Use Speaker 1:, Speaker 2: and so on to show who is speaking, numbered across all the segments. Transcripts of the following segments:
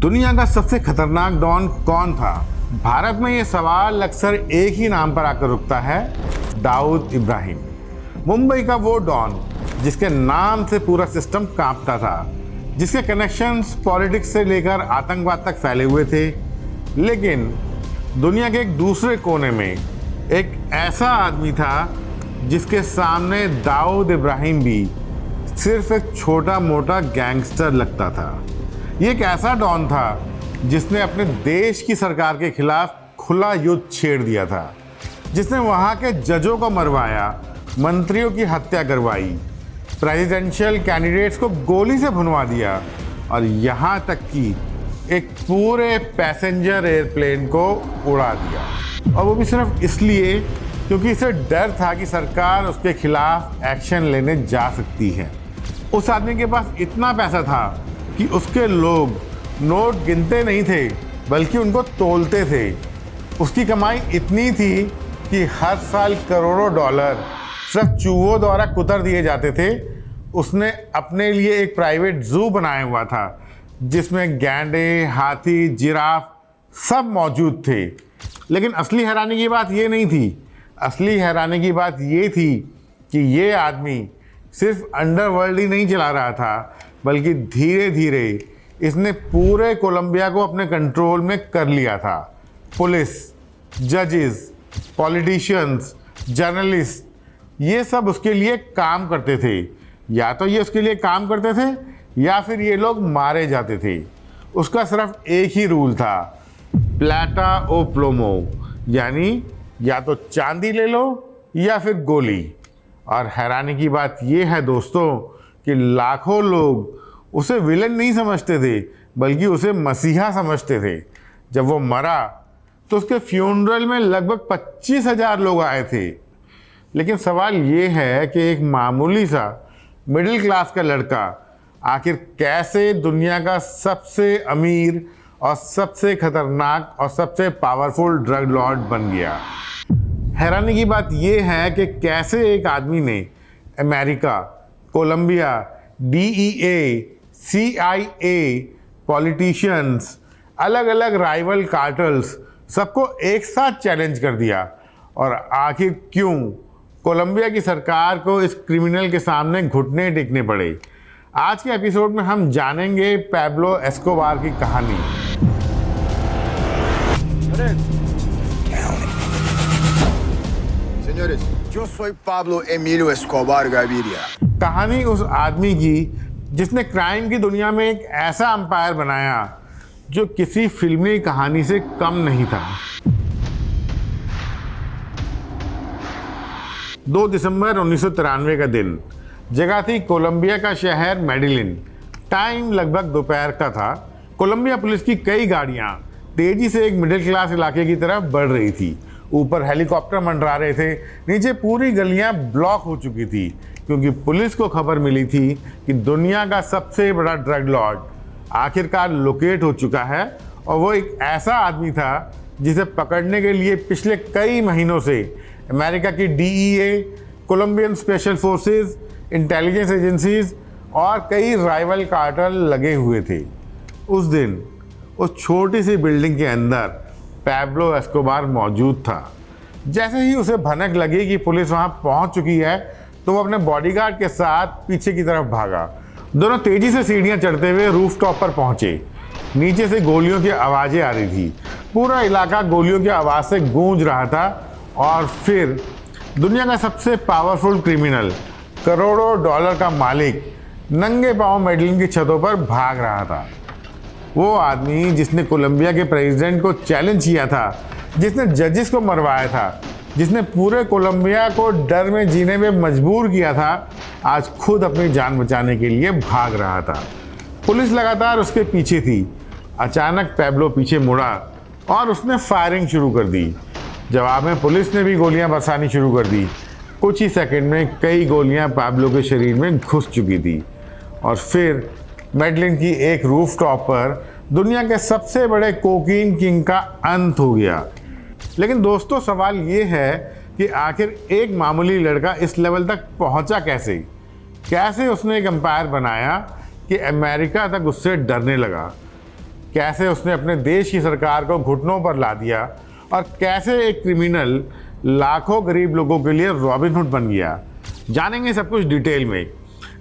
Speaker 1: दुनिया का सबसे खतरनाक डॉन कौन था? भारत में ये सवाल अक्सर एक ही नाम पर आकर रुकता है, दाऊद इब्राहिम। मुंबई का वो डॉन जिसके नाम से पूरा सिस्टम कांपता था, जिसके कनेक्शंस पॉलिटिक्स से लेकर आतंकवाद तक फैले हुए थे। लेकिन दुनिया के एक दूसरे कोने में एक ऐसा आदमी था जिसके सामने दाऊद इब्राहिम भी सिर्फ एक छोटा मोटा गैंगस्टर लगता था। ये एक ऐसा डॉन था जिसने अपने देश की सरकार के खिलाफ खुला युद्ध छेड़ दिया था, जिसने वहाँ के जजों को मरवाया, मंत्रियों की हत्या करवाई, प्रेसिडेंशियल कैंडिडेट्स को गोली से भुनवा दिया और यहाँ तक कि एक पूरे पैसेंजर एयरप्लेन को उड़ा दिया। और वो भी सिर्फ इसलिए क्योंकि इसे डर था कि सरकार उसके खिलाफ एक्शन लेने जा सकती है। उस आदमी के पास इतना पैसा था कि उसके लोग नोट गिनते नहीं थे बल्कि उनको तोलते थे। उसकी कमाई इतनी थी कि हर साल करोड़ों डॉलर सिर्फ चूहों द्वारा कुतर दिए जाते थे। उसने अपने लिए एक प्राइवेट जू बनाया हुआ था जिसमें गैंडे, हाथी, जिराफ सब मौजूद थे। लेकिन असली हैरानी की बात ये नहीं थी। असली हैरानी की बात ये थी कि ये आदमी सिर्फ अंडरवर्ल्ड ही नहीं चला रहा था, बल्कि धीरे धीरे इसने पूरे कोलंबिया को अपने कंट्रोल में कर लिया था। पुलिस, जजेस, पॉलिटिशियंस, जर्नलिस्ट, ये सब उसके लिए काम करते थे। या तो ये उसके लिए काम करते थे या फिर ये लोग मारे जाते थे। उसका सिर्फ एक ही रूल था, प्लाटा ओ प्लोमो, यानी या तो चांदी ले लो या फिर गोली। और हैरानी की बात यह है दोस्तों कि लाखों लोग उसे विलन नहीं समझते थे बल्कि उसे मसीहा समझते थे। जब वो मरा तो उसके फ्यूनरल में लगभग 25,000 लोग आए थे। लेकिन सवाल ये है कि एक मामूली सा मिडिल क्लास का लड़का आखिर कैसे दुनिया का सबसे अमीर और सबसे खतरनाक और सबसे पावरफुल ड्रग लॉर्ड बन गया। हैरानी की बात यह है कि कैसे एक आदमी ने America, Colombia, DEA, CIA, politicians, अलग अलग राइवल कार्टल्स सबको एक साथ चैलेंज कर दिया। और आखिर क्यों कोलंबिया की सरकार को इस क्रिमिनल के सामने घुटने टेकने पड़े? आज के एपिसोड में हम जानेंगे पैब्लो एस्कोबार की कहानी।
Speaker 2: Señores, yo soy Pablo Emilio Escobar Gaviria.
Speaker 1: कहानी उस आदमी की जिसने क्राइम की दुनिया में एक ऐसा अंपायर बनाया जो किसी फिल्मी कहानी से कम नहीं था। 2 दिसंबर 1993 का दिन, जगह थी कोलंबिया का शहर मेडिलिन। टाइम लगभग दोपहर का था। कोलंबिया पुलिस की कई गाड़ियां तेजी से एक मिडिल क्लास इलाके की तरफ बढ़ रही थी। ऊपर हेलीकॉप्टर मंडरा रहे थे, नीचे पूरी गलियां ब्लॉक हो चुकी थी क्योंकि पुलिस को खबर मिली थी कि दुनिया का सबसे बड़ा ड्रग लॉर्ड आखिरकार लोकेट हो चुका है। और वो एक ऐसा आदमी था जिसे पकड़ने के लिए पिछले कई महीनों से अमेरिका की DEA, Colombian special forces, intelligence agencies और कई राइवल कार्टल लगे हुए थे। उस दिन उस छोटी सी बिल्डिंग के अंदर पैब्लो एस्कोबार मौजूद था। जैसे ही उसे भनक लगी कि पुलिस वहां पहुंच चुकी है तो वो अपने बॉडीगार्ड के साथ पीछे की तरफ भागा। दोनों तेजी से सीढ़ियां चढ़ते हुए रूफटॉप पर पहुंचे। नीचे से गोलियों की आवाज़ें आ रही थी। पूरा इलाका गोलियों की आवाज़ से गूंज रहा था। और फिर दुनिया का सबसे पावरफुल क्रिमिनल, करोड़ों डॉलर का मालिक, नंगे पांव मेडलिन की छतों पर भाग रहा था। वो आदमी जिसने कोलंबिया के प्रेसिडेंट को चैलेंज किया था, जिसने जजेस को मरवाया था, जिसने पूरे कोलंबिया को डर में जीने में मजबूर किया था, आज खुद अपनी जान बचाने के लिए भाग रहा था। पुलिस लगातार उसके पीछे थी। अचानक पैब्लो पीछे मुड़ा और उसने फायरिंग शुरू कर दी। जवाब में पुलिस ने भी गोलियां बरसानी शुरू कर दी। कुछ ही सेकंड में कई गोलियां पैब्लो के शरीर में घुस चुकी थी। और फिर मेडलिन की एक रूफटॉप पर दुनिया के सबसे बड़े कोकीन किंग का अंत हो गया। लेकिन दोस्तों, सवाल ये है कि आखिर एक मामूली लड़का इस लेवल तक पहुंचा कैसे? कैसे उसने एक एम्पायर बनाया कि अमेरिका तक उससे डरने लगा? कैसे उसने अपने देश की सरकार को घुटनों पर ला दिया और कैसे एक क्रिमिनल लाखों गरीब लोगों के लिए रॉबिनहुड बन गया। जानेंगे सब कुछ डिटेल में।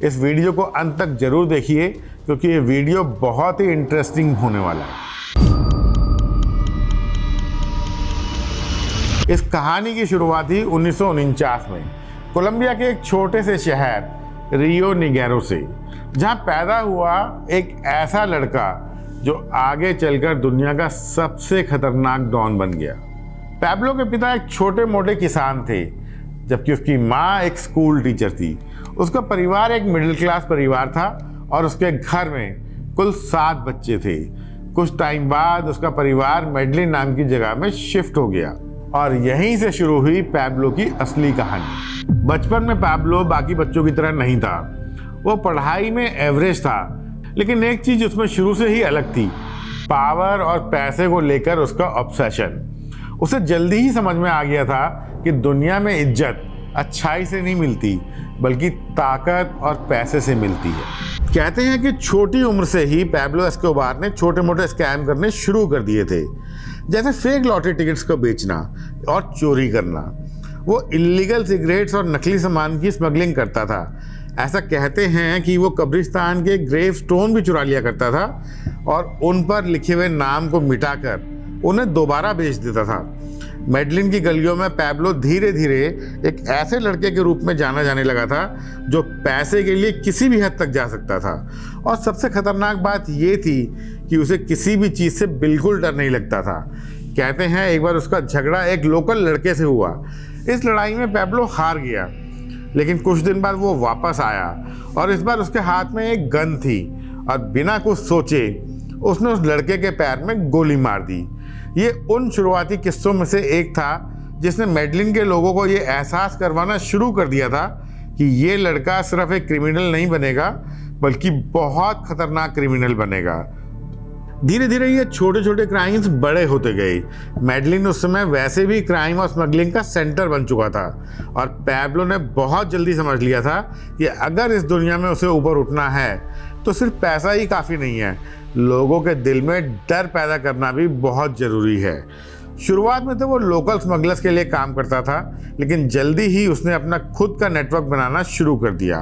Speaker 1: इस वीडियो को अंत तक जरूर देखिए क्योंकि ये वीडियो बहुत ही इंटरेस्टिंग होने वाला है। इस कहानी की शुरुआत ही 1949 में कोलंबिया के एक छोटे से शहर रियो निगेरो से, जहां पैदा हुआ एक ऐसा लड़का जो आगे चलकर दुनिया का सबसे खतरनाक डॉन बन गया। पैब्लो के पिता एक छोटे मोटे किसान थे, जबकि उसकी माँ एक स्कूल टीचर थी। उसका परिवार एक मिडिल क्लास परिवार था और उसके घर में कुल 7 बच्चे थे। कुछ टाइम बाद उसका परिवार मेडलिन नाम की जगह में शिफ्ट हो गया और यहीं से शुरू हुई पैब्लो की असली कहानी। बचपन में पैब्लो बाकी बच्चों की तरह नहीं था। वो पढ़ाई में एवरेज था, लेकिन एक चीज उसमें शुरू से ही अलग थी, पावर और पैसे को लेकर उसका ऑब्सेशन। उसे जल्दी ही समझ में आ गया था कि दुनिया में इज्जत अच्छाई से नहीं मिलती बल्कि ताकत और पैसे से मिलती है। कहते हैं कि छोटी उम्र से ही पैब्लो एस्कोबार ने छोटे मोटे स्कैम करने शुरू कर दिए थे, जैसे फेक लॉटरी टिकट्स को बेचना और चोरी करना। वो इल्लीगल सिगरेट्स और नकली सामान की स्मगलिंग करता था। ऐसा कहते हैं कि वो कब्रिस्तान के ग्रेव स्टोन भी चुरा लिया करता था और उन पर लिखे हुए नाम को मिटाकर उन्हें दोबारा बेच देता था। मेडलिन की गलियों में पैब्लो धीरे धीरे एक ऐसे लड़के के रूप में जाना जाने लगा था जो पैसे के लिए किसी भी हद तक जा सकता था। और सबसे खतरनाक बात ये थी कि उसे किसी भी चीज़ से बिल्कुल डर नहीं लगता था। कहते हैं एक बार उसका झगड़ा एक लोकल लड़के से हुआ। इस लड़ाई में पैब्लो हार गया, लेकिन कुछ दिन बाद वो वापस आया और इस बार उसके हाथ में एक गन थी और बिना कुछ सोचे उसने उस लड़के के पैर में गोली मार दी। ये उन शुरुआती किस्सों में से एक था जिसने मेडलिन के लोगों को ये एहसास करवाना शुरू कर दिया था कि ये लड़का सिर्फ एक क्रिमिनल नहीं बनेगा बल्कि बहुत खतरनाक क्रिमिनल बनेगा। धीरे धीरे ये छोटे छोटे क्राइम्स बड़े होते गए। मेडलिन उस समय वैसे भी क्राइम और स्मगलिंग का सेंटर बन चुका था और पैब्लो ने बहुत जल्दी समझ लिया था कि अगर इस दुनिया में उसे ऊपर उठना है तो सिर्फ पैसा ही काफ़ी नहीं है, लोगों के दिल में डर पैदा करना भी बहुत ज़रूरी है। शुरुआत में तो वो लोकल स्मगलर्स के लिए काम करता था, लेकिन जल्दी ही उसने अपना खुद का नेटवर्क बनाना शुरू कर दिया।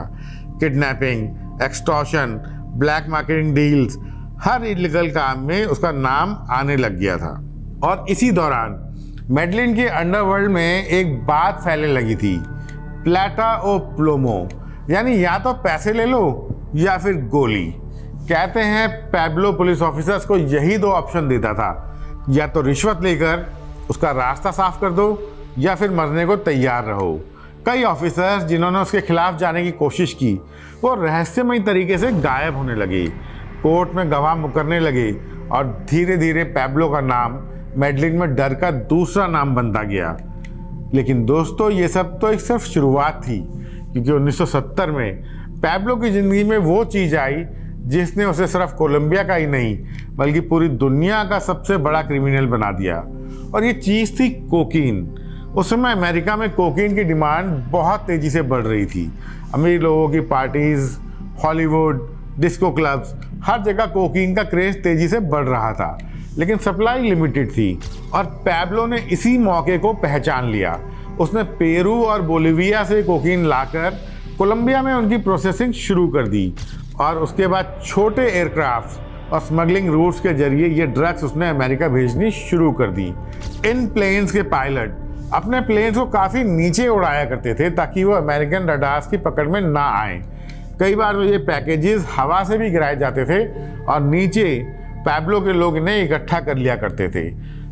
Speaker 1: Kidnapping, extortion, black marketing deals, हर इलीगल काम में उसका नाम आने लग गया था। और इसी दौरान मेडलिन के अंडरवर्ल्ड में एक बात फैलने लगी थी, प्लाटा ओ प्लोमो, यानी या तो पैसे ले लो या फिर गोली। कहते हैं पैब्लो पुलिस ऑफिसर्स को यही 2 ऑप्शन देता था, या तो रिश्वत लेकर उसका रास्ता साफ कर दो या फिर मरने को तैयार रहो। कई ऑफिसर्स जिन्होंने उसके खिलाफ जाने की कोशिश की वो रहस्यमय तरीके से गायब होने लगे, कोर्ट में गवाह मुकरने लगे और धीरे धीरे पैब्लो का नाम मेडलिन में डर का दूसरा नाम बनता गया। लेकिन दोस्तों, ये सब तो एक सिर्फ शुरुआत थी, क्योंकि 1970 में पैब्लो की ज़िंदगी में वो चीज़ आई जिसने उसे सिर्फ कोलंबिया का ही नहीं बल्कि पूरी दुनिया का सबसे बड़ा क्रिमिनल बना दिया। और ये चीज़ थी कोकीन। उस समय अमेरिका में कोकीन की डिमांड बहुत तेज़ी से बढ़ रही थी। अमीर लोगों की पार्टीज़, हॉलीवुड, डिस्को क्लब्स, हर जगह कोकीन का क्रेज तेज़ी से बढ़ रहा था, लेकिन सप्लाई लिमिटेड थी। और पैब्लो ने इसी मौके को पहचान लिया। उसने पेरू और बोलिविया से कोकीन लाकर कोलंबिया में उनकी प्रोसेसिंग शुरू कर दी और उसके बाद छोटे एयरक्राफ्ट और स्मगलिंग रूट्स के जरिए ये ड्रग्स उसने अमेरिका भेजनी शुरू कर दी। इन प्लेन्स के पायलट अपने प्लेन्स को काफ़ी नीचे उड़ाया करते थे ताकि वो अमेरिकन रडार्स की पकड़ में ना आए। कई बार तो ये पैकेजेस हवा से भी गिराए जाते थे और नीचे पैब्लो के लोग इन्हें इकट्ठा कर लिया करते थे।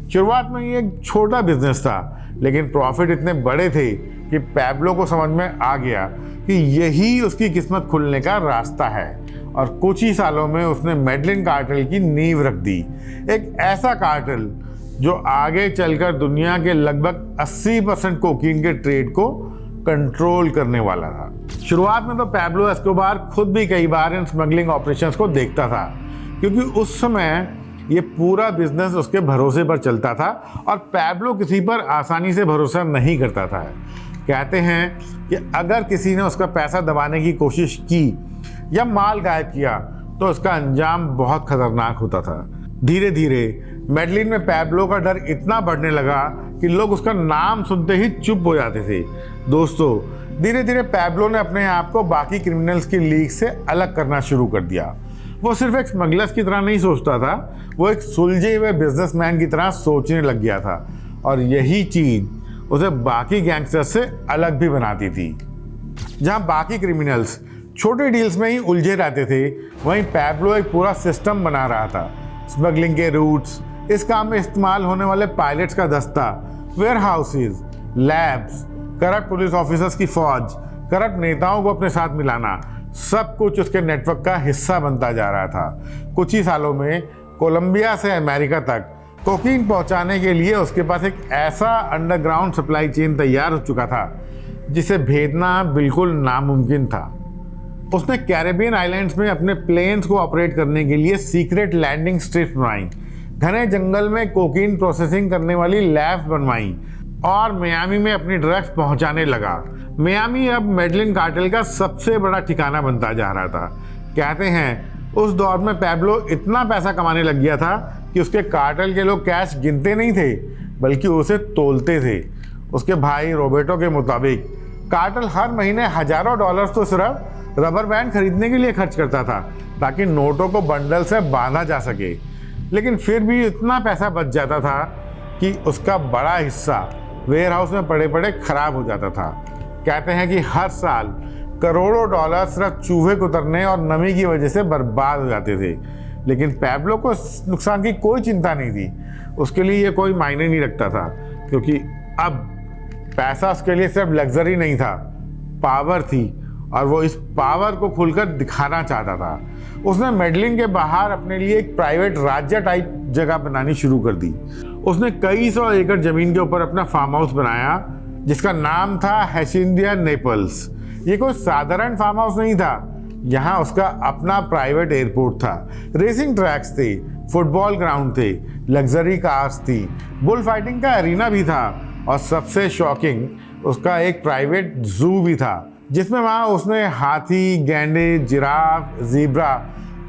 Speaker 1: शुरुआत में ये एक छोटा बिजनेस था, लेकिन प्रॉफिट इतने बड़े थे कि पैब्लो को समझ में आ गया कि यही उसकी किस्मत खुलने का रास्ता है और कुछ ही सालों में उसने मेडलिन कार्टेल की नींव रख दी। एक ऐसा कार्टेल जो आगे चलकर दुनिया के लगभग 80% कोकीन के ट्रेड को कंट्रोल करने वाला था। शुरुआत में तो पैब्लो एस्कोबार खुद भी कई बार इन स्मगलिंग ऑपरेशंस को देखता था, क्योंकि उस समय ये पूरा बिजनेस उसके भरोसे पर चलता था और पैब्लो किसी पर आसानी से भरोसा नहीं करता था। कहते हैं कि अगर किसी ने उसका पैसा दबाने की कोशिश की या माल गायब किया तो उसका अंजाम बहुत खतरनाक होता था। धीरे धीरे मेडलिन में पैब्लो का डर इतना बढ़ने लगा कि लोग उसका नाम सुनते ही चुप हो जाते थे। दोस्तों, धीरे धीरे पैब्लो ने अपने आप को बाकी क्रिमिनल्स की लीग से अलग करना शुरू कर दिया। वो सिर्फ एक स्मगलर्स की तरह नहीं सोचता था, वो एक सुलझे हुए बिजनेसमैन की तरह सोचने लग गया था, और यही चीज़ उसे बाकी गैंगस्टर्स से अलग भी बनाती थी। जहां बाकी क्रिमिनल्स छोटे डील्स में ही उलझे रहते थे, वहीं पैब्लो एक पूरा सिस्टम बना रहा था। स्मगलिंग के रूट्स, इस काम में इस्तेमाल होने वाले पायलट्स का दस्ता, warehouses, labs, corrupt police officers की फौज, करप्ट नेताओं को अपने साथ मिलाना, सब कुछ उसके नेटवर्क का हिस्सा बनता जा रहा था। कुछ ही सालों में कोलंबिया से अमेरिका तक कोकीन पहुंचाने के लिए उसके पास एक ऐसा अंडरग्राउंड सप्लाई चेन तैयार हो चुका था जिसे भेदना बिल्कुल नामुमकिन था। उसने कैरेबियन आइलैंड्स में अपने प्लेन्स को ऑपरेट करने के लिए सीक्रेट लैंडिंग स्ट्रिप्स बनाई, घने जंगल में कोकीन प्रोसेसिंग करने वाली लैब्स बनवाई और मियामी में अपनी ड्रग्स पहुंचाने लगा। मियामी अब मेडलिन कार्टेल का सबसे बड़ा ठिकाना बनता जा रहा था। कहते हैं उस दौर में पैब्लो इतना पैसा कमाने लग गया था कि उसके कार्टेल के लोग कैश गिनते नहीं थे बल्कि उसे तोलते थे। उसके भाई रोबर्टो के मुताबिक कार्टेल हर महीने हजारों डॉलर्स तो सिर्फ रबर बैंड खरीदने के लिए खर्च करता था ताकि नोटों को बंडल से बांधा जा सके, लेकिन फिर भी इतना पैसा बच जाता था कि उसका बड़ा हिस्सा वेयर हाउस में पड़े पड़े खराब हो जाता था। कहते हैं कि हर साल करोड़ों डॉलर सिर्फ चूहे कुतरने और नमी की वजह से बर्बाद हो जाते थे, लेकिन पैब्लो को नुकसान की कोई चिंता नहीं थी। उसके लिए ये कोई मायने नहीं रखता था, क्योंकि अब पैसा उसके लिए सिर्फ लग्जरी नहीं था, पावर थी, और वो इस पावर को खुलकर दिखाना चाहता था। उसने मेडलिन के बाहर अपने लिए एक प्राइवेट राज्य टाइप जगह बनानी शुरू कर दी। उसने कई सौ एकड़ जमीन के ऊपर अपना फार्म हाउस बनाया जिसका नाम था हैसिंडिया नेपल्स। ये कोई साधारण फार्म हाउस नहीं था, यहाँ उसका अपना प्राइवेट एयरपोर्ट था, रेसिंग ट्रैक्स थे, फुटबॉल ग्राउंड थे, लग्जरी कार्स थी, बुल फाइटिंग का एरिना भी था, और सबसे शॉकिंग उसका एक प्राइवेट जू भी था जिसमें वहाँ उसने हाथी, गैंडे, जिराफ, ज़ीब्रा,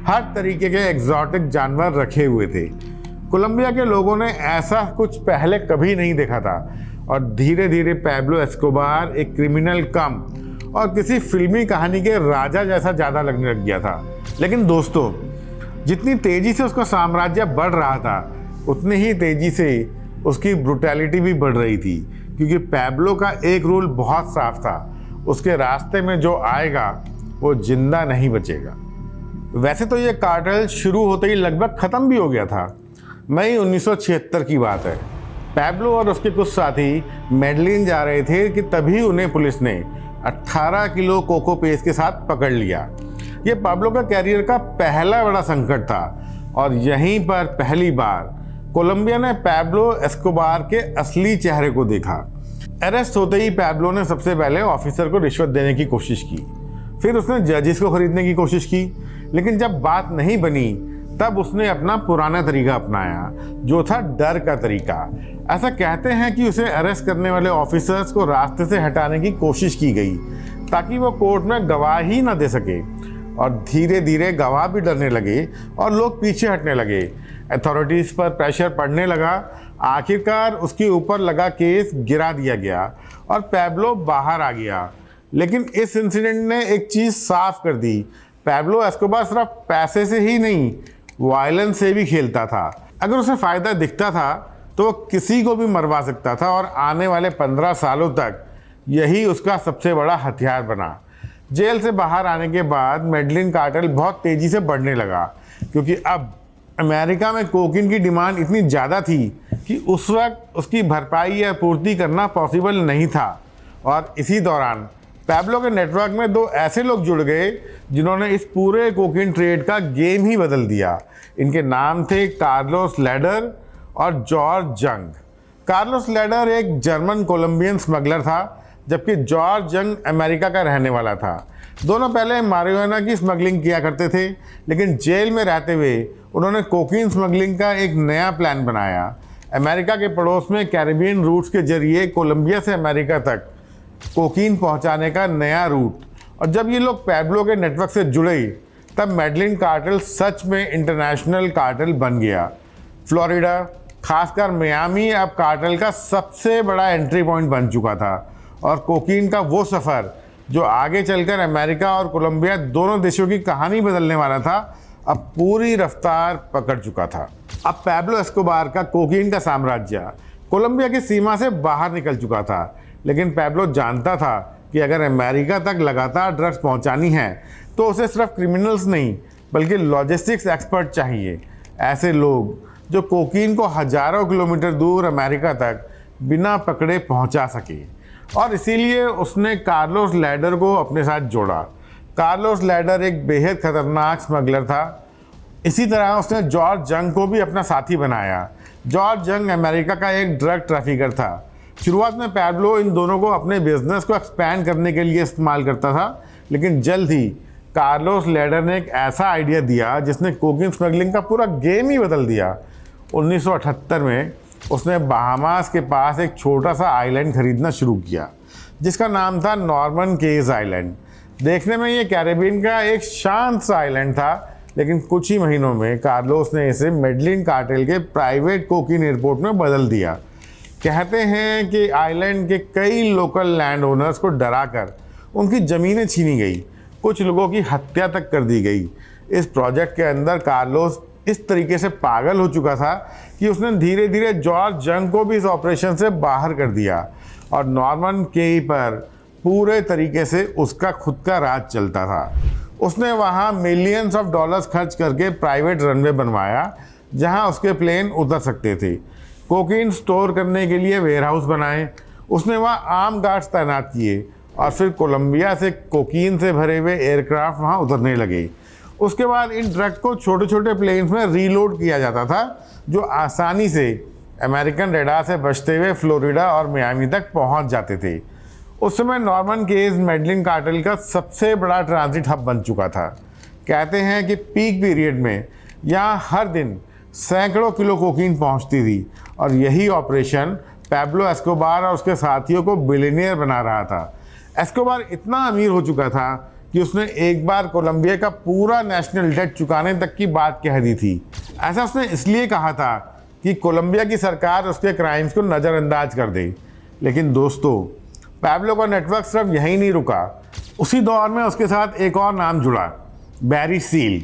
Speaker 1: हर तरीके के एग्जॉटिक जानवर रखे हुए थे। कोलंबिया के लोगों ने ऐसा कुछ पहले कभी नहीं देखा था, और धीरे धीरे पैब्लो एस्कोबार एक क्रिमिनल कम और किसी फिल्मी कहानी के राजा जैसा ज़्यादा लगने लग गया था। लेकिन दोस्तों, जितनी तेज़ी से उसका साम्राज्य बढ़ रहा था उतनी ही तेज़ी से उसकी ब्रुटैलिटी भी बढ़ रही थी, क्योंकि पैब्लो का एक रूल बहुत साफ था, उसके रास्ते में जो आएगा वो जिंदा नहीं बचेगा। वैसे तो ये कार्टेल शुरू होते ही लगभग ख़त्म भी हो गया था। मई 1976 की बात है। पैब्लो और उसके कुछ साथी मेडलिन जा रहे थे कि तभी उन्हें पुलिस ने 18 किलो कोको पेस्ट के साथ पकड़ लिया। ये पैब्लो का कैरियर का पहला बड़ा संकट था, और यहीं पर पहली बार कोलंबिया ने पैब्लो एस्कोबार के असली चेहरे को देखा। अरेस्ट होते ही पैब्लो ने सबसे पहले ऑफिसर को रिश्वत देने की कोशिश की, फिर उसने जजेस को खरीदने की कोशिश की, लेकिन जब बात नहीं बनी तब उसने अपना पुराना तरीका अपनाया, जो था डर का तरीका। ऐसा कहते हैं कि उसे अरेस्ट करने वाले ऑफिसर्स को रास्ते से हटाने की कोशिश की गई ताकि वो कोर्ट में गवाही न दे सके, और धीरे धीरे गवाह भी डरने लगे और लोग पीछे हटने लगे। अथॉरिटीज़ पर प्रेशर पड़ने लगा। आखिरकार उसके ऊपर लगा केस गिरा दिया गया और पैब्लो बाहर आ गया। लेकिन इस इंसिडेंट ने एक चीज़ साफ कर दी, पैब्लो एस्कोबार सिर्फ पैसे से ही नहीं, वायलेंस से भी खेलता था। अगर उसे फ़ायदा दिखता था तो वो किसी को भी मरवा सकता था, और आने वाले 15 सालों तक यही उसका सबसे बड़ा हथियार बना। जेल से बाहर आने के बाद मेडलिन कार्टेल बहुत तेज़ी से बढ़ने लगा, क्योंकि अब अमेरिका में कोकीन की डिमांड इतनी ज़्यादा थी कि उस वक्त उसकी भरपाई या पूर्ति करना पॉसिबल नहीं था। और इसी दौरान पैब्लो के नेटवर्क में दो ऐसे लोग जुड़ गए जिन्होंने इस पूरे कोकीन ट्रेड का गेम ही बदल दिया। इनके नाम थे कार्लोस लैडर और जॉर्ज जंग। कार्लोस लैडर एक जर्मन कोलंबियन स्मगलर था, जबकि जॉर्ज जंग अमेरिका का रहने वाला था। दोनों पहले मारिजुआना की स्मगलिंग किया करते थे, लेकिन जेल में रहते हुए उन्होंने कोकीन स्मगलिंग का एक नया प्लान बनाया। अमेरिका के पड़ोस में कैरेबियन रूट्स के जरिए कोलंबिया से अमेरिका तक कोकीन पहुंचाने का नया रूट। और जब ये लोग पैब्लो के नेटवर्क से जुड़े तब मेडलिन कार्टेल सच में इंटरनेशनल कार्टेल बन गया। फ्लोरिडा, खासकर मियामी अब कार्टेल का सबसे बड़ा एंट्री पॉइंट बन चुका था और कोकीन का वो सफ़र जो आगे चलकर अमेरिका और कोलंबिया दोनों देशों की कहानी बदलने वाला था, अब पूरी रफ्तार पकड़ चुका था। अब पैब्लो एस्कोबार का कोकीन का साम्राज्य कोलंबिया की सीमा से बाहर निकल चुका था, लेकिन पैब्लो जानता था कि अगर अमेरिका तक लगातार ड्रग्स पहुंचानी है तो उसे सिर्फ क्रिमिनल्स नहीं बल्कि लॉजिस्टिक्स एक्सपर्ट चाहिए, ऐसे लोग जो कोकीन को हजारों किलोमीटर दूर अमेरिका तक बिना पकड़े पहुंचा सके। और इसीलिए उसने कार्लोस लैडर को अपने साथ जोड़ा। कार्लोस लैडर एक बेहद खतरनाक स्मगलर था। इसी तरह उसने जॉर्ज जंग को भी अपना साथी बनाया। जॉर्ज जंग अमेरिका का एक ड्रग ट्रैफिकर था। शुरुआत में पैब्लो इन दोनों को अपने बिजनेस को एक्सपैंड करने के लिए इस्तेमाल करता था, लेकिन जल्द ही कार्लोस लैडर ने एक ऐसा आइडिया दिया जिसने कोकीन स्मगलिंग का पूरा गेम ही बदल दिया। 1978 में उसने बहामास के पास एक छोटा सा आइलैंड खरीदना शुरू किया जिसका नाम था नॉर्मन केज आइलैंड। देखने में ये कैरेबियन का एक शांत सा आइलैंड था, लेकिन कुछ ही महीनों में कार्लोस ने इसे मेडलिन कार्टेल के प्राइवेट कोकीन एयरपोर्ट में बदल दिया। कहते हैं कि आइलैंड के कई लोकल लैंड ओनर्स को डराकर उनकी ज़मीनें छीनी गई, कुछ लोगों की हत्या तक कर दी गई। इस प्रोजेक्ट के अंदर कार्लोस इस तरीके से पागल हो चुका था कि उसने धीरे धीरे जॉर्ज जंग को भी इस ऑपरेशन से बाहर कर दिया और नॉर्मन केई पर पूरे तरीके से उसका खुद का राज चलता था। उसने वहाँ मिलियंस ऑफ डॉलर्स खर्च करके प्राइवेट रनवे बनवाया जहाँ उसके प्लेन उतर सकते थे। कोकीन स्टोर करने के लिए वेयरहाउस बनाए। उसने वहाँ आर्म गार्ड्स तैनात किए और फिर कोलंबिया से कोकीन से भरे हुए एयरक्राफ्ट वहाँ उतरने लगे। उसके बाद इन ड्रग को छोटे छोटे प्लेन्स में रीलोड किया जाता था जो आसानी से अमेरिकन रेडार से बचते हुए फ्लोरिडा और मियामी तक पहुंच जाते थे। उस समय नॉर्मन केज मेडलिन कार्टेल का सबसे बड़ा ट्रांजिट हब बन चुका था। कहते हैं कि पीक पीरियड में यहाँ हर दिन सैकड़ों किलो कोकीन पहुंचती थी और यही ऑपरेशन पैब्लो एस्कोबार और उसके साथियों को बिलियनियर बना रहा था। एस्कोबार इतना अमीर हो चुका था कि उसने एक बार कोलंबिया का पूरा नेशनल डेट चुकाने तक की बात कह दी थी। ऐसा उसने इसलिए कहा था कि कोलंबिया की सरकार उसके क्राइम्स को नज़रअंदाज कर दे। लेकिन दोस्तों, पैब्लो का नेटवर्क सिर्फ यहीं नहीं रुका। उसी दौर में उसके साथ एक और नाम जुड़ा, बैरी सील।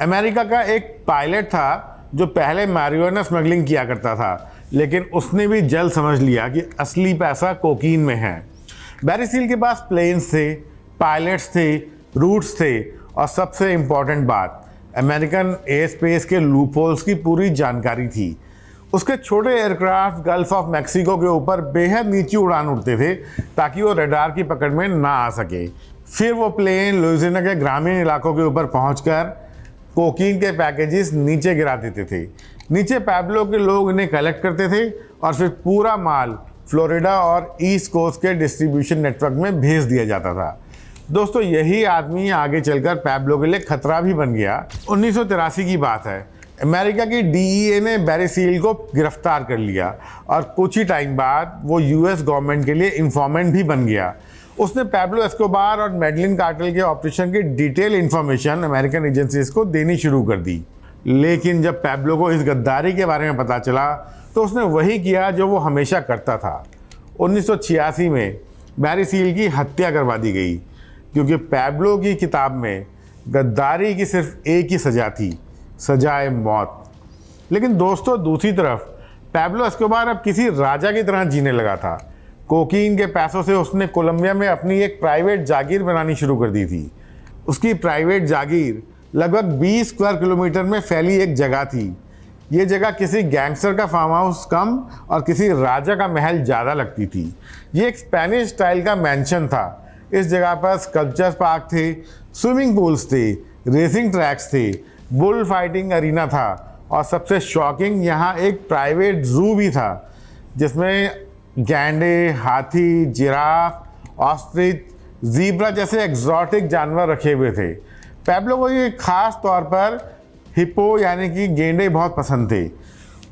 Speaker 1: अमेरिका का एक पायलट था जो पहले मैरिजुआना स्मगलिंग किया करता था, लेकिन उसने भी जल्द समझ लिया कि असली पैसा कोकीन में है। बैरी सील के पास प्लेन्स थे, पायलट्स थे, रूट्स थे और सबसे इम्पॉर्टेंट बात, अमेरिकन एयर स्पेस के लूपहोल्स की पूरी जानकारी थी। उसके छोटे एयरक्राफ्ट गल्फ ऑफ मैक्सिको के ऊपर बेहद नीची उड़ान उड़ते थे ताकि वो रडार की पकड़ में ना आ सके। फिर वो प्लेन लुइसियाना के ग्रामीण इलाकों के ऊपर पहुंचकर कोकीन के पैकेजेस नीचे गिरा देते थे। नीचे पैब्लो के लोग इन्हें कलेक्ट करते थे और फिर पूरा माल फ्लोरिडा और ईस्ट कोस्ट के डिस्ट्रीब्यूशन नेटवर्क में भेज दिया जाता था। दोस्तों, यही आदमी आगे चलकर पैब्लो के लिए खतरा भी बन गया। 1983 की बात है। अमेरिका की DEA ने बैरी सील को गिरफ्तार कर लिया और कुछ ही टाइम बाद वो US गवर्नमेंट के लिए इंफॉर्मेंट भी बन गया। उसने पैब्लो एस्कोबार और मेडलिन कार्टेल के ऑपरेशन की डिटेल इंफॉर्मेशन अमेरिकन एजेंसीज को देनी शुरू कर दी। लेकिन जब पैब्लो को इस गद्दारी के बारे में पता चला तो उसने वही किया जो वो हमेशा करता था। 1986 में बैरी सील की हत्या करवा दी गई क्योंकि पैब्लो की किताब में गद्दारी की सिर्फ एक ही सज़ा थी, सजाए मौत। लेकिन दोस्तों, दूसरी तरफ पैब्लो एस्कोबार अब किसी राजा की तरह जीने लगा था। कोकीन के पैसों से उसने कोलंबिया में अपनी एक प्राइवेट जागीर बनानी शुरू कर दी थी। उसकी प्राइवेट जागीर लगभग 20 स्क्वायर किलोमीटर में फैली एक जगह थी। ये जगह किसी गैंगस्टर का फार्म हाउस कम और किसी राजा का महल ज़्यादा लगती थी। ये एक स्पेनिश स्टाइल का मैंशन था। इस जगह पर स्कल्पचर्स पार्क थे, स्विमिंग पूल्स थे, रेसिंग ट्रैक्स थे, बुल फाइटिंग अरीना था और सबसे शॉकिंग, यहाँ एक प्राइवेट ज़ू भी था जिसमें गैंडे, हाथी, जिराफ, ऑस्ट्रिच, ज़ीब्रा जैसे एक्सोटिक जानवर रखे हुए थे। पैब्लो को ये खास तौर पर हिप्पो यानी कि गेंडे बहुत पसंद थे।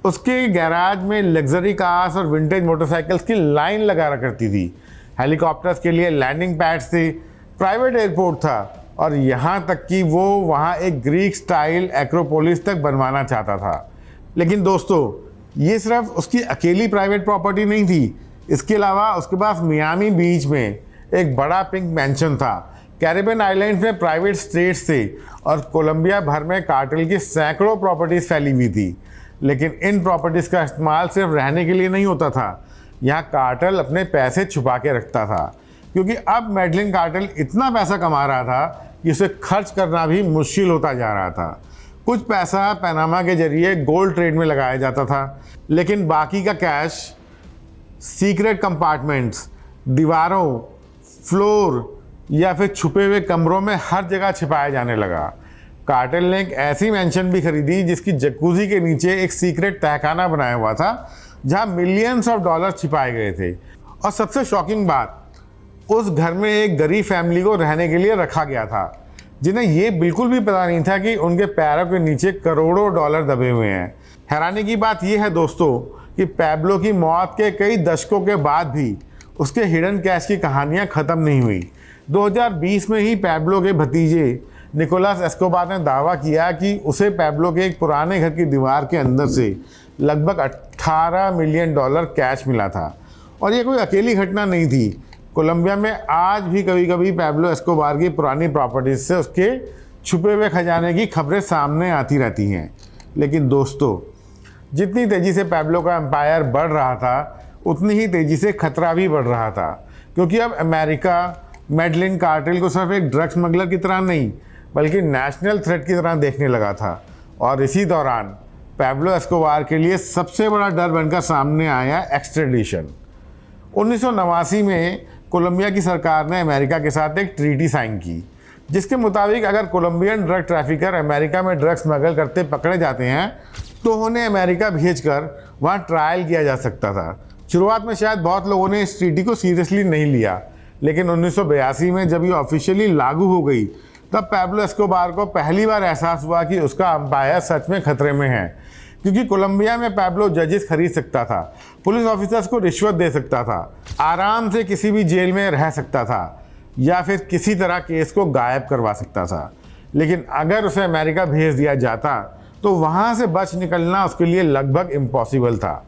Speaker 1: उसके गैराज में लग्जरी कार्स और विंटेज मोटरसाइकिल्स की लाइन लगा करती थी। हेलीकॉप्टर्स के लिए लैंडिंग पैड्स थे, प्राइवेट एयरपोर्ट था और यहाँ तक कि वो वहाँ एक ग्रीक स्टाइल एक्रोपोलिस तक बनवाना चाहता था। लेकिन दोस्तों, ये सिर्फ उसकी अकेली प्राइवेट प्रॉपर्टी नहीं थी। इसके अलावा उसके पास मियामी बीच में एक बड़ा पिंक मैंशन था। कैरिबियन आइलैंड्स में प्राइवेट स्टेट्स थे और कोलंबिया भर में कार्टेल की सैकड़ों प्रॉपर्टीज़ फैली हुई थी। लेकिन इन प्रॉपर्टीज़ का इस्तेमाल सिर्फ रहने के लिए नहीं होता था। यहाँ कार्टेल अपने पैसे छुपा के रखता था, क्योंकि अब मैडलिन कार्टेल इतना पैसा कमा रहा था कि उसे खर्च करना भी मुश्किल होता जा रहा था। कुछ पैसा पनामा के जरिए गोल्ड ट्रेड में लगाया जाता था, लेकिन बाकी का कैश सीक्रेट कंपार्टमेंट्स, दीवारों, फ्लोर या फिर छुपे हुए कमरों में हर जगह छिपाया जाने लगा। कार्टेल ने एक ऐसी मैंशन भी खरीदी जिसकी जकूजी के नीचे एक सीक्रेट तहखाना बनाया हुआ था, जहां मिलियंस ऑफ डॉलर छिपाए गए थे। और सबसे शॉकिंग बात, उस घर में एक गरीब फैमिली को रहने के लिए रखा गया था, जिन्हें ये बिल्कुल भी पता नहीं था कि उनके पैरों के नीचे करोड़ों डॉलर दबे हुए हैं। हैरानी की बात यह है दोस्तों कि पैब्लो की मौत के कई दशकों के बाद भी उसके हिडन कैश की कहानियां ख़त्म नहीं हुई। 2020 में ही पैब्लो के भतीजे निकोलस एस्कोबार ने दावा किया कि उसे पैब्लो के एक पुराने घर की दीवार के अंदर से लगभग 18 मिलियन डॉलर कैश मिला था। और ये कोई अकेली घटना नहीं थी। कोलंबिया में आज भी कभी कभी पैब्लो एस्कोबार की पुरानी प्रॉपर्टीज से उसके छुपे हुए खजाने की खबरें सामने आती रहती हैं। लेकिन दोस्तों, जितनी तेज़ी से पैब्लो का एम्पायर बढ़ रहा था, उतनी ही तेज़ी से खतरा भी बढ़ रहा था, क्योंकि अब अमेरिका मैडलिन कार्टेल को सिर्फ एक ड्रग स्मगलर की तरह नहीं, बल्कि नेशनल थ्रेट की तरह देखने लगा था। और इसी दौरान पैब्लो एस्कोबार के लिए सबसे बड़ा डर बनकर सामने आया एक्सट्रेडिशन। 1989 में कोलंबिया की सरकार ने अमेरिका के साथ एक ट्रीटी साइन की, जिसके मुताबिक अगर कोलंबियन ड्रग ट्रैफिकर अमेरिका में ड्रग स्मगल करते पकड़े जाते हैं तो उन्हें अमेरिका भेजकर वहां ट्रायल किया जा सकता था। शुरुआत में शायद बहुत लोगों ने इस ट्रीटी को सीरियसली नहीं लिया, लेकिन 1982 में जब ये ऑफिशियली लागू हो गई, तब पैब्लो एस्कोबार को पहली बार एहसास हुआ कि उसका अंपायर सच में खतरे में है। क्योंकि कोलंबिया में पैब्लो जजेस खरीद सकता था, पुलिस ऑफिसर्स को रिश्वत दे सकता था, आराम से किसी भी जेल में रह सकता था, या फिर किसी तरह केस को गायब करवा सकता था। लेकिन अगर उसे अमेरिका भेज दिया जाता तो वहाँ से बच निकलना उसके लिए लगभग इम्पॉसिबल था।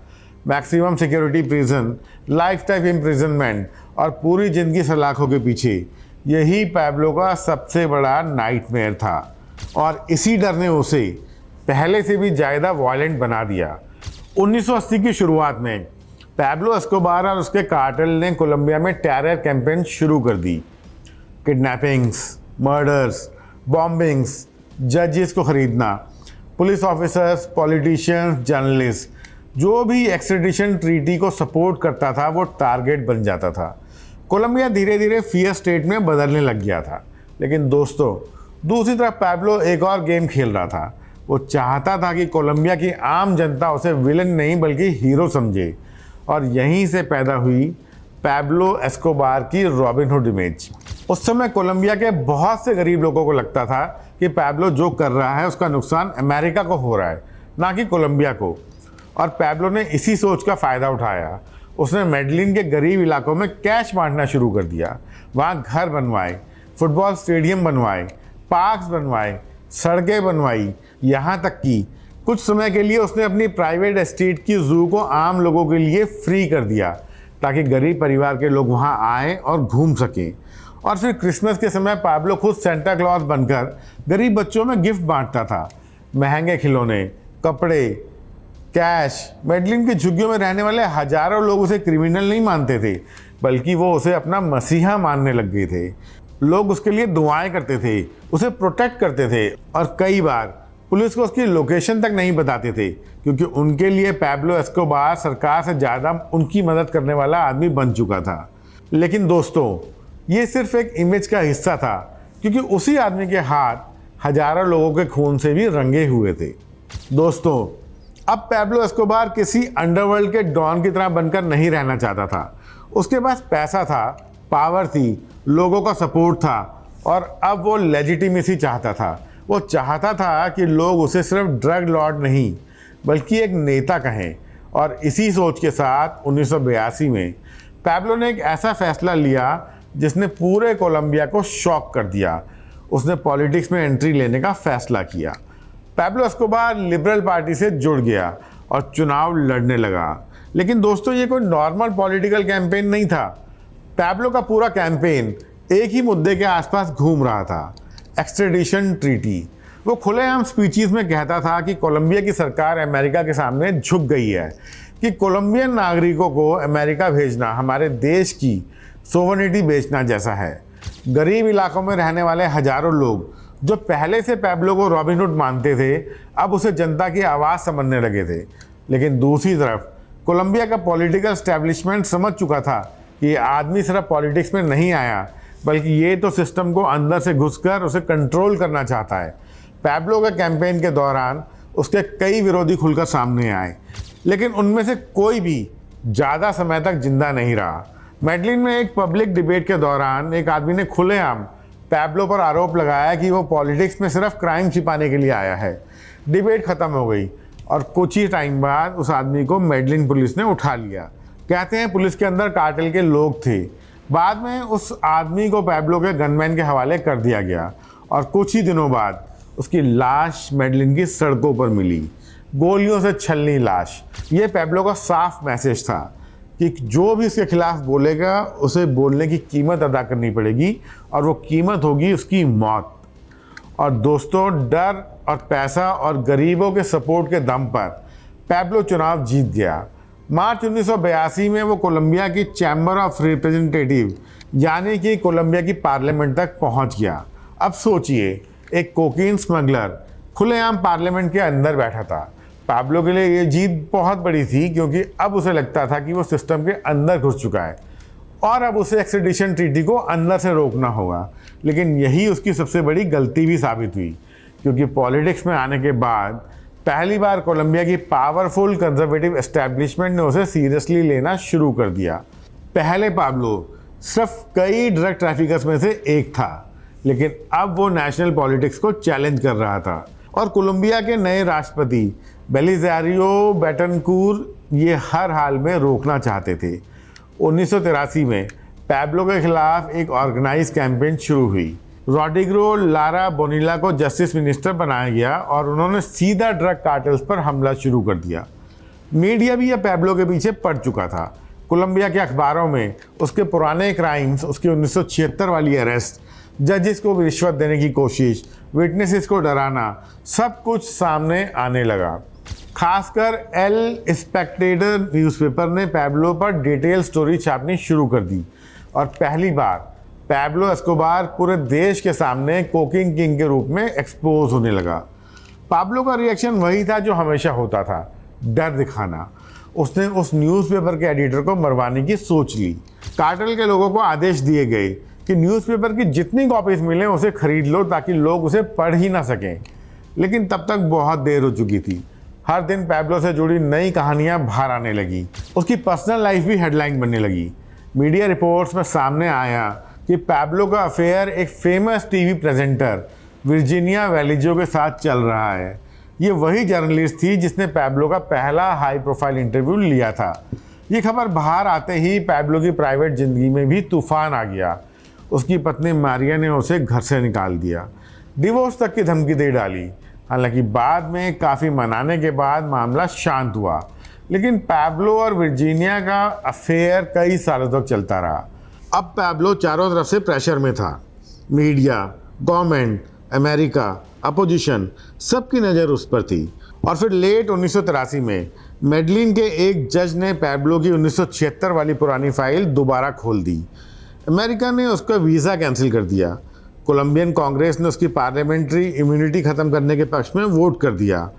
Speaker 1: Maximum security prison, life time imprisonment और पूरी ज़िंदगी सलाखों के पीछे, यही पैब्लो का सबसे बड़ा नाइटमेयर था। और इसी डर ने उसे पहले से भी ज़्यादा वायलेंट बना दिया। 1980 की शुरुआत में पैब्लो एस्कोबार और उसके कार्टेल ने कोलंबिया में टेरर कैंपेन शुरू कर दी। किडनैपिंग्स, मर्डर्स, बॉम्बिंग्स, जजेस को खरीदना, पुलिस ऑफिसर्स, पॉलिटिशियंस, जर्नलिस्ट, जो भी एक्सट्रेडिशन ट्रीटी को सपोर्ट करता था वो टारगेट बन जाता था। कोलंबिया धीरे धीरे फियर स्टेट में बदलने लग गया था। लेकिन दोस्तों, दूसरी तरफ पैब्लो एक और गेम खेल रहा था। वो चाहता था कि कोलंबिया की आम जनता उसे विलन नहीं बल्कि हीरो समझे। और यहीं से पैदा हुई पैब्लो एस्कोबार की रॉबिनहुड इमेज। उस समय कोलंबिया के बहुत से गरीब लोगों को लगता था कि पैब्लो जो कर रहा है उसका नुकसान अमेरिका को हो रहा है, ना कि कोलंबिया को। और पैब्लो ने इसी सोच का फ़ायदा उठाया। उसने मेडलिन के गरीब इलाकों में कैश बांटना शुरू कर दिया। वहाँ घर बनवाए, फुटबॉल स्टेडियम बनवाए, पार्क्स बनवाए, सड़कें बनवाई, यहाँ तक कि कुछ समय के लिए उसने अपनी प्राइवेट एस्टेट की जू को आम लोगों के लिए फ्री कर दिया, ताकि गरीब परिवार के लोग वहाँ आए और घूम सकें। और फिर क्रिसमस के समय पैब्लो खुद सेंटा क्लॉज बनकर गरीब बच्चों में गिफ्ट बांटता था। महंगे खिलौने, कपड़े, कैश। मेडलिन की झुग्गियों में रहने वाले हजारों लोग उसे क्रिमिनल नहीं मानते थे, बल्कि वो उसे अपना मसीहा मानने लग गए थे। लोग उसके लिए दुआएं करते थे, उसे प्रोटेक्ट करते थे, और कई बार पुलिस को उसकी लोकेशन तक नहीं बताते थे, क्योंकि उनके लिए पैब्लो एस्कोबार सरकार से ज़्यादा उनकी मदद करने वाला आदमी बन चुका था। लेकिन दोस्तों, ये सिर्फ एक इमेज का हिस्सा था, क्योंकि उसी आदमी के हाथ हजारों लोगों के खून से भी रंगे हुए थे। दोस्तों, अब पैब्लो एस्कोबार किसी अंडरवर्ल्ड के डॉन की तरह बनकर नहीं रहना चाहता था। उसके पास पैसा था, पावर थी, लोगों का सपोर्ट था, और अब वो लेजिटिमेसी चाहता था। वो चाहता था कि लोग उसे सिर्फ ड्रग लॉर्ड नहीं बल्कि एक नेता कहें। और इसी सोच के साथ 1982 में पैब्लो ने एक ऐसा फैसला लिया जिसने पूरे कोलंबिया को शॉक कर दिया। उसने पॉलिटिक्स में एंट्री लेने का फैसला किया। पैब्लो एस्कोबार लिबरल पार्टी से जुड़ गया और चुनाव लड़ने लगा। लेकिन दोस्तों, ये कोई नॉर्मल पॉलिटिकल कैंपेन नहीं था। पैब्लो का पूरा कैंपेन एक ही मुद्दे के आसपास घूम रहा था, एक्सट्रेडिशन ट्रीटी। वो खुलेआम स्पीचेस में कहता था कि कोलंबिया की सरकार अमेरिका के सामने झुक गई है, कि कोलंबियन नागरिकों को अमेरिका भेजना हमारे देश की सोवरेनिटी बेचना जैसा है। गरीब इलाकों में रहने वाले हजारों लोग जो पहले से पैब्लो को रॉबिनहुड मानते थे, अब उसे जनता की आवाज़ समझने लगे थे। लेकिन दूसरी तरफ कोलंबिया का पॉलिटिकल एस्टैब्लिशमेंट समझ चुका था कि ये आदमी सिर्फ पॉलिटिक्स में नहीं आया, बल्कि ये तो सिस्टम को अंदर से घुसकर उसे कंट्रोल करना चाहता है। पैब्लो के कैंपेन के दौरान उसके कई विरोधी खुलकर सामने आए, लेकिन उनमें से कोई भी ज़्यादा समय तक जिंदा नहीं रहा। मेडलिन में एक पब्लिक डिबेट के दौरान एक आदमी ने खुलेआम पैब्लो पर आरोप लगाया कि वो पॉलिटिक्स में सिर्फ क्राइम छिपाने के लिए आया है। डिबेट ख़त्म हो गई और कुछ ही टाइम बाद उस आदमी को मेडलिन पुलिस ने उठा लिया। कहते हैं पुलिस के अंदर कार्टेल के लोग थे। बाद में उस आदमी को पैब्लो के गनमैन के हवाले कर दिया गया और कुछ ही दिनों बाद उसकी लाश मेडलिन की सड़कों पर मिली, गोलियों से छलनी लाश। ये पैब्लो का साफ मैसेज था कि जो भी उसके खिलाफ बोलेगा उसे बोलने की कीमत अदा करनी पड़ेगी, और वो कीमत होगी उसकी मौत। और दोस्तों, डर और पैसा और गरीबों के सपोर्ट के दम पर पैब्लो चुनाव जीत गया। मार्च 1982 में वो कोलंबिया की चैम्बर ऑफ रिप्रेजेंटेटिव यानी कि कोलंबिया की पार्लियामेंट तक पहुंच गया। अब सोचिए, एक कोकीन स्मगलर खुलेआम पार्लियामेंट के अंदर बैठा था। पैब्लो के लिए ये जीत बहुत बड़ी थी, क्योंकि अब उसे लगता था कि वो सिस्टम के अंदर घुस चुका है और अब उसे एक्सट्रेडिशन ट्रीटी को अंदर से रोकना होगा। लेकिन यही उसकी सबसे बड़ी गलती भी साबित हुई, क्योंकि पॉलिटिक्स में आने के बाद पहली बार कोलंबिया की पावरफुल कंजर्वेटिव एस्टैब्लिशमेंट ने उसे सीरियसली लेना शुरू कर दिया। पहले पैब्लो सिर्फ कई ड्रग ट्रैफिकर्स में से एक था, लेकिन अब वो नेशनल पॉलिटिक्स को चैलेंज कर रहा था। और कोलंबिया के नए राष्ट्रपति बेलिज़ारियो बेटनकूर ये हर हाल में रोकना चाहते थे। 1983 में पैब्लो के खिलाफ एक ऑर्गेनाइज कैंपेन शुरू हुई। रॉड्रिगो लारा बोनिला को जस्टिस मिनिस्टर बनाया गया और उन्होंने सीधा ड्रग कार्टेल्स पर हमला शुरू कर दिया। मीडिया भी अब पैब्लो के पीछे पड़ चुका था। कोलंबिया के अखबारों में उसके पुराने क्राइम्स, उसकी 1976 वाली अरेस्ट, जजेस को रिश्वत देने की कोशिश, विटनेसेस को डराना, सब कुछ सामने आने लगा। खासकर एल स्पेक्टेटर न्यूज़पेपर ने पैब्लो पर डिटेल स्टोरी छापनी शुरू कर दी और पहली बार पैब्लो एस्कोबार पूरे देश के सामने कोकिंग किंग के रूप में एक्सपोज होने लगा। पैब्लो का रिएक्शन वही था जो हमेशा होता था, डर दिखाना। उसने उस न्यूज़पेपर के एडिटर को मरवाने की सोच ली। कार्टेल के लोगों को आदेश दिए गए कि न्यूज़पेपर की जितनी कॉपीज मिलें उसे खरीद लो, ताकि लोग उसे पढ़ ही ना सकें। लेकिन तब तक बहुत देर हो चुकी थी। हर दिन पैब्लो से जुड़ी नई कहानियां बाहर आने लगी। उसकी पर्सनल लाइफ भी हेडलाइन बनने लगी। मीडिया रिपोर्ट्स में सामने आया कि पैब्लो का अफेयर एक फेमस टीवी प्रेजेंटर वर्जीनिया वेलिजो के साथ चल रहा है। ये वही जर्नलिस्ट थी जिसने पैब्लो का पहला हाई प्रोफाइल इंटरव्यू लिया था। ये खबर बाहर आते ही पैब्लो की प्राइवेट ज़िंदगी में भी तूफान आ गया। उसकी पत्नी मारिया ने उसे घर से निकाल दिया, डिवोर्स तक की धमकी दे डाली। हालांकि बाद में काफ़ी मनाने के बाद मामला शांत हुआ, लेकिन पैब्लो और वर्जीनिया का अफेयर कई सालों तक चलता रहा। अब पैब्लो चारों तरफ से प्रेशर में था। मीडिया, गवर्नमेंट, अमेरिका, अपोजिशन, सबकी नज़र उस पर थी। और फिर लेट 1983 में मेडलिन के एक जज ने पैब्लो की 1976 वाली पुरानी फाइल दोबारा खोल दी। अमेरिका ने उसका वीज़ा कैंसिल कर दिया। कोलंबियन कांग्रेस ने उसकी पार्लियामेंट्री इम्यूनिटी ख़त्म करने के पक्ष में वोट कर दिया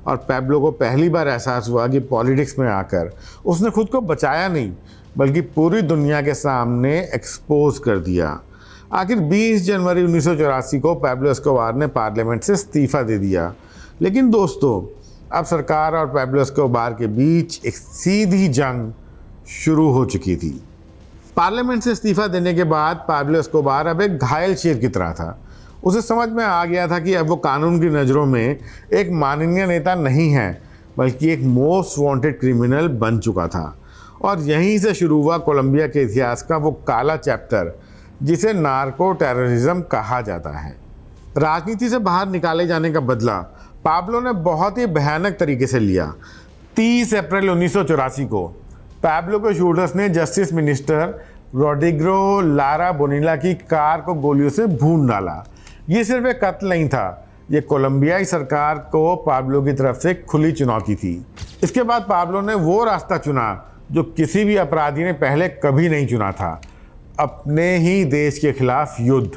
Speaker 1: और पैब्लो को पहली बार एहसास हुआ कि पॉलिटिक्स में आकर उसने खुद को बचाया नहीं, बल्कि पूरी दुनिया के सामने एक्सपोज कर दिया। आखिर 20 जनवरी 1984 को पैब्लो एस्कोबार ने पार्लियामेंट से इस्तीफ़ा दे दिया। लेकिन दोस्तों, अब सरकार और पैब्लो एस्कोबार के बीच एक सीधी जंग शुरू हो चुकी थी। पार्लियामेंट से इस्तीफ़ा देने के बाद पैब्लो एस्कोबार अब एक घायल शेर की तरह था। उसे समझ में आ गया था कि अब वो कानून की नज़रों में एक माननीय नेता नहीं है, बल्कि एक मोस्ट वांटेड क्रिमिनल बन चुका था। और यहीं से शुरू हुआ कोलंबिया के इतिहास का वो काला चैप्टर जिसे नार्को टेररिज्म कहा जाता है। राजनीति से बाहर निकाले जाने का बदला पाब्लो ने बहुत ही भयानक तरीके से लिया। 30 अप्रैल 1984 को पाब्लो के शूटर्स ने जस्टिस मिनिस्टर रोड्रिगो लारा बोनिला की कार को गोलियों से भून डाला। ये सिर्फ एक कत्ल नहीं था, ये कोलंबियाई सरकार को पाब्लो की तरफ से खुली चुनौती थी। इसके बाद पाब्लो ने वो रास्ता चुना जो किसी भी अपराधी ने पहले कभी नहीं चुना था, अपने ही देश के खिलाफ युद्ध।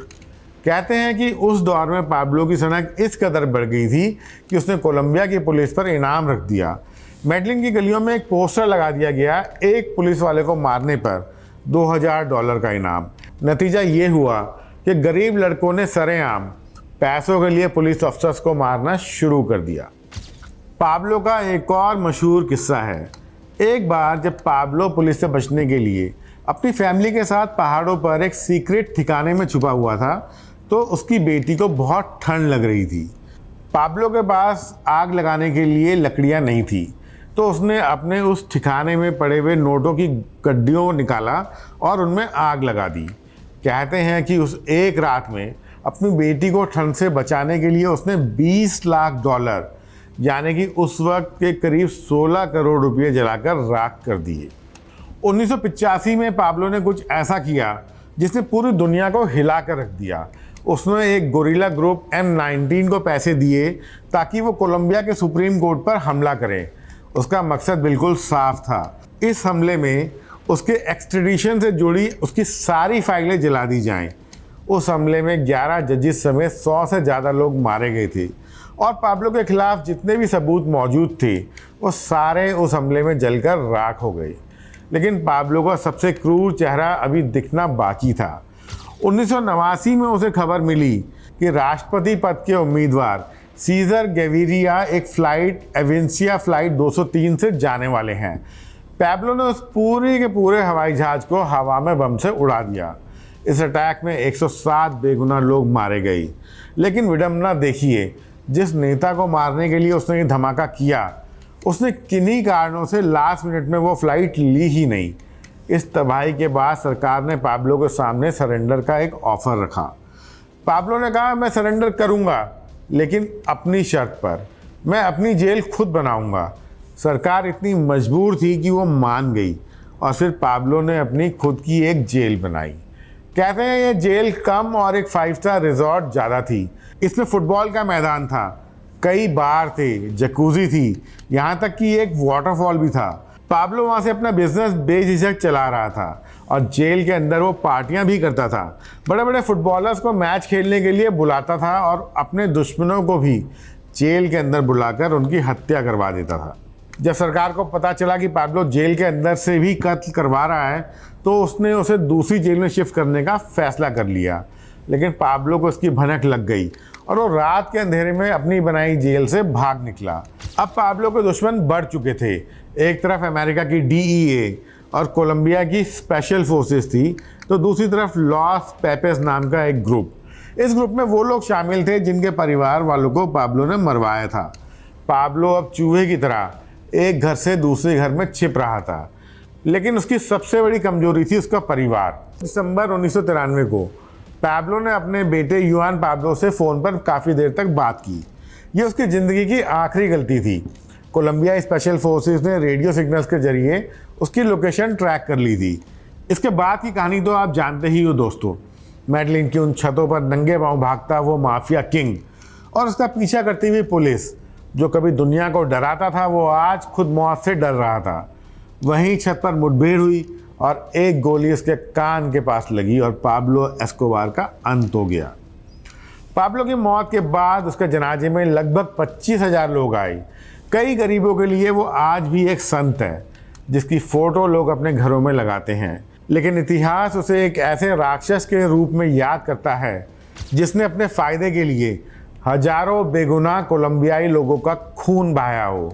Speaker 1: कहते हैं कि उस दौर में पाब्लो की सनक इस कदर बढ़ गई थी कि उसने कोलंबिया की पुलिस पर इनाम रख दिया। मेडलिन की गलियों में एक पोस्टर लगा दिया गया, एक पुलिस वाले को मारने पर $2000 का इनाम। नतीजा ये हुआ कि गरीब लड़कों ने सरेआम पैसों के लिए पुलिस अफसर्स को मारना शुरू कर दिया। पाब्लो का एक और मशहूर किस्सा है। एक बार जब पाब्लो पुलिस से बचने के लिए अपनी फैमिली के साथ पहाड़ों पर एक सीक्रेट ठिकाने में छुपा हुआ था, तो उसकी बेटी को बहुत ठंड लग रही थी। पाब्लो के पास आग लगाने के लिए लकड़ियां नहीं थी, तो उसने अपने उस ठिकाने में पड़े हुए नोटों की गड्डियों को निकाला और उनमें आग लगा दी। कहते हैं कि उस एक रात में अपनी बेटी को ठंड से बचाने के लिए उसने $20 लाख यानी कि उस वक्त के करीब 16 करोड़ रुपये जलाकर राख कर दिए। 1985 में पाब्लो ने कुछ ऐसा किया जिसने पूरी दुनिया को हिला कर रख दिया। उसने एक गोरिल्ला ग्रुप M19 को पैसे दिए ताकि वो कोलंबिया के सुप्रीम कोर्ट पर हमला करे। उसका मकसद बिल्कुल साफ था, इस हमले में उसके एक्सट्रेडिशन से जुड़ी उसकी सारी फाइलें जला दी जाएं। उस हमले में 11 जजेस समेत 100 से ज़्यादा लोग मारे गए थे और पाब्लो के खिलाफ जितने भी सबूत मौजूद थे वो सारे उस हमले में जलकर राख हो गए। लेकिन पाब्लो का सबसे क्रूर चेहरा अभी दिखना बाकी था। 1989 में उसे खबर मिली कि राष्ट्रपति पद के उम्मीदवार सीजर गेविरिया एक फ्लाइट एवेंसिया फ्लाइट 203 से जाने वाले हैं। पाब्लो ने उस पूरे के पूरे हवाई जहाज को हवा में बम से उड़ा दिया। इस अटैक में 107 बेगुनाह लोग मारे गए। लेकिन विडंबना देखिए, जिस नेता को मारने के लिए उसने ये धमाका किया, उसने किन्हीं कारणों से लास्ट मिनट में वो फ्लाइट ली ही नहीं। इस तबाही के बाद सरकार ने पाब्लो के सामने सरेंडर का एक ऑफर रखा। पाब्लो ने कहा, मैं सरेंडर करूंगा लेकिन अपनी शर्त पर, मैं अपनी जेल खुद बनाऊंगा। सरकार इतनी मजबूर थी कि वो मान गई और फिर पाब्लो ने अपनी खुद की एक जेल बनाई। कहते हैं ये जेल कम और एक 5 स्टार रिजॉर्ट ज़्यादा थी। इसमें फुटबॉल का मैदान था, कई बार थे, जकूजी थी, यहाँ तक कि एक वाटरफॉल भी था। पाब्लो वहाँ से अपना बिजनेस बेझिझक चला रहा था और जेल के अंदर वो पार्टियां भी करता था। बड़े बड़े फुटबॉलर्स को मैच खेलने के लिए बुलाता था और अपने दुश्मनों को भी जेल के अंदर बुलाकर उनकी हत्या करवा देता था। जब सरकार को पता चला कि पाब्लो जेल के अंदर से भी कत्ल करवा रहा है, तो उसने उसे दूसरी जेल में शिफ्ट करने का फैसला कर लिया। लेकिन पाब्लो को इसकी भनक लग गई और वो रात के अंधेरे में अपनी बनाई जेल से भाग निकला। अब पाब्लो के दुश्मन बढ़ चुके थे। एक तरफ अमेरिका की DEA और कोलंबिया की स्पेशल फोर्सेस थी, तो दूसरी तरफ लॉस पेपेस नाम का एक ग्रुप। इस ग्रुप में वो लोग शामिल थे जिनके परिवार वालों को पाब्लो ने मरवाया था। पाब्लो अब चूहे की तरह एक घर से दूसरे घर में छिप रहा था, लेकिन उसकी सबसे बड़ी कमजोरी थी उसका परिवार। दिसंबर 1993 को पाब्लो ने अपने बेटे युआन पाब्लो से फ़ोन पर काफ़ी देर तक बात की। ये उसकी ज़िंदगी की आखिरी गलती थी। कोलंबिया स्पेशल फोर्सेस ने रेडियो सिग्नल्स के जरिए उसकी लोकेशन ट्रैक कर ली थी। इसके बाद की कहानी तो आप जानते ही हो दोस्तों। मेडलिन की उन छतों पर नंगे पांव भागता वो माफिया किंग और उसका पीछा करती हुई पुलिस। जो कभी दुनिया को डराता था, वो आज खुद मौत से डर रहा था। वहीं छत पर मुठभेड़ हुई और एक गोली उसके कान के पास लगी और पाब्लो एस्कोबार का अंत हो गया। पाब्लो की मौत के बाद उसके जनाजे में लगभग 25,000 लोग आए। कई गरीबों के लिए वो आज भी एक संत है जिसकी फ़ोटो लोग अपने घरों में लगाते हैं। लेकिन इतिहास उसे एक ऐसे राक्षस के रूप में याद करता है जिसने अपने फ़ायदे के लिए हजारों बेगुनाह कोलंबियाई लोगों का खून बहाया हो।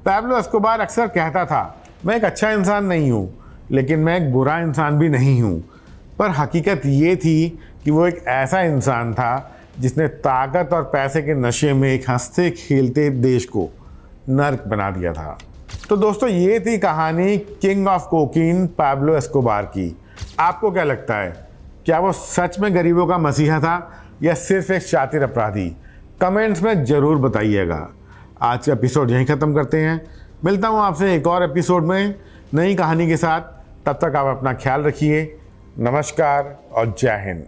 Speaker 1: पाब्लो एस्कोबार अक्सर कहता था, मैं एक अच्छा इंसान नहीं हूँ, लेकिन मैं एक बुरा इंसान भी नहीं हूँ। पर हकीकत ये थी कि वो एक ऐसा इंसान था जिसने ताकत और पैसे के नशे में एक हंसते खेलते देश को नर्क बना दिया था। तो दोस्तों, ये थी कहानी king of cocaine Pablo Escobar की। आपको क्या लगता है, क्या वो सच में गरीबों का मसीहा था या सिर्फ एक शातिर अपराधी? कमेंट्स में ज़रूर बताइएगा। आज का एपिसोड यहीं ख़त्म करते हैं। मिलता हूँ आपसे एक और एपिसोड में नई कहानी के साथ। तब तक आप अपना ख्याल रखिए। नमस्कार और जय हिंद।